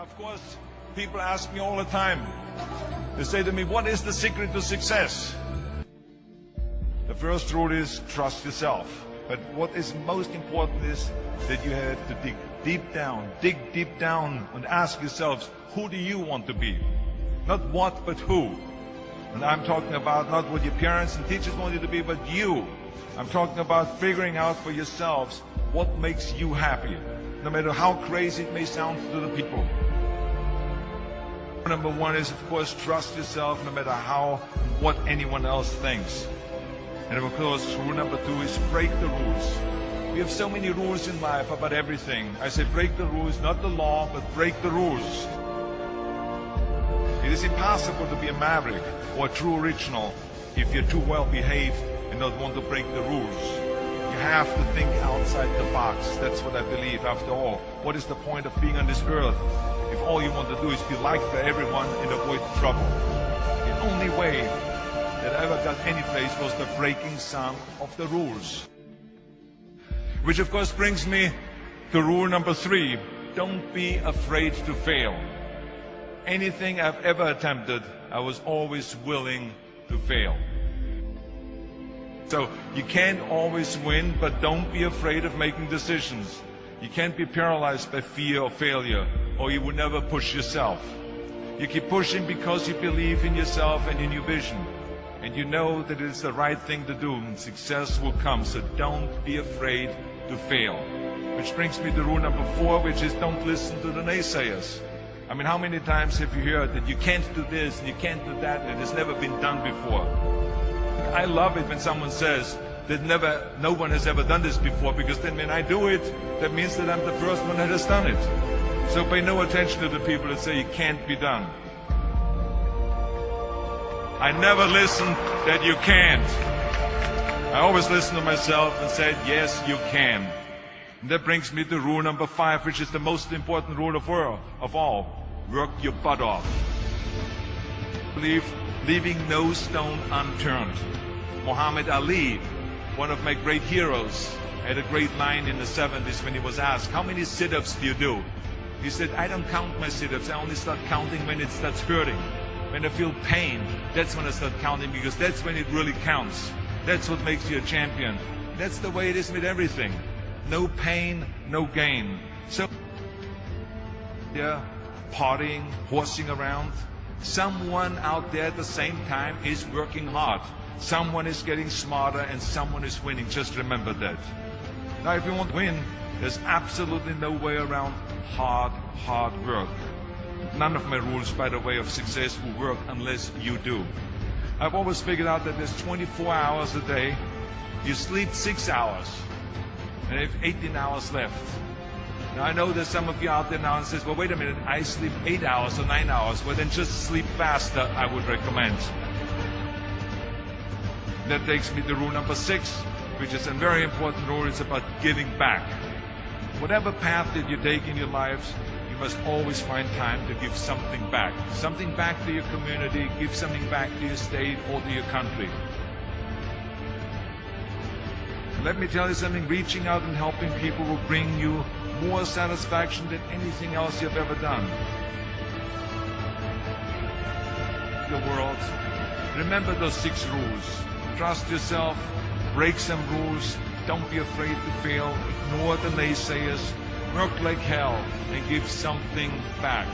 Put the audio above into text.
Of course, people ask me all the time, they say to me, what is the secret to success? The first rule is trust yourself. But what is most important is that you have to dig deep down and ask yourselves, who do you want to be? Not what, but who. And I'm talking about not what your parents and teachers want you to be, but you. I'm talking about figuring out for yourselves what makes you happy, no matter how crazy it may sound to the people. Number one is, of course, trust yourself no matter what anyone else thinks. And of course, rule number two is break the rules. We have so many rules in life about everything. I say break the rules, not the law, but break the rules. It is impossible to be a maverick or a true original if you're too well behaved and not want to break the rules. You have to think outside the box. That's what I believe. After all, what is the point of being on this earth if all you want to do is be liked by everyone and avoid trouble? The only way that I ever got any place was the breaking some of the rules. Which of course brings me to rule number three. Don't be afraid to fail. Anything I've ever attempted, I was always willing to fail. So you can't always win, but don't be afraid of making decisions. You can't be paralyzed by fear of failure, or you will never push yourself. You keep pushing because you believe in yourself and in your vision. And you know that it's the right thing to do, and success will come. So don't be afraid to fail. Which brings me to rule number four, which is don't listen to the naysayers. I mean, how many times have you heard that you can't do this and you can't do that, and it's never been done before? I love it when someone says that no one has ever done this before, because then when I do it, that means that I'm the first one that has done it. So pay no attention to the people that say it can't be done. I never listen that you can't. I always listen to myself and said, yes, you can. And that brings me to rule number five, which is the most important rule of all. Work your butt off. Leaving no stone unturned. Muhammad Ali, one of my great heroes, had a great line in the 70s when he was asked, how many sit-ups do you do? He said, I don't count my sit-ups. I only start counting when it starts hurting. When I feel pain, that's when I start counting, because that's when it really counts. That's what makes you a champion. That's the way it is with everything. No pain, no gain. So, yeah, partying, horsing around. Someone out there at the same time is working hard. Someone is getting smarter and someone is winning. Just remember that. Now, if you want to win, there's absolutely no way around hard work. None of my rules, by the way, of success will work unless you do. I've always figured out that there's 24 hours a day. You sleep 6 hours, and you have 18 hours left. Now, I know there's some of you out there now and says, well, wait a minute, I sleep 8 hours or 9 hours. Well, then just sleep faster, I would recommend. That takes me to rule number 6, which is a very important rule. It's about giving back. Whatever path that you take in your lives, you must always find time to give something back. Something back to your community, give something back to your state or to your country. Let me tell you something, reaching out and helping people will bring you more satisfaction than anything else you've ever done. The world. Remember those 6 rules. Trust yourself, break some rules, don't be afraid to fail, ignore the naysayers, work like hell, and give something back.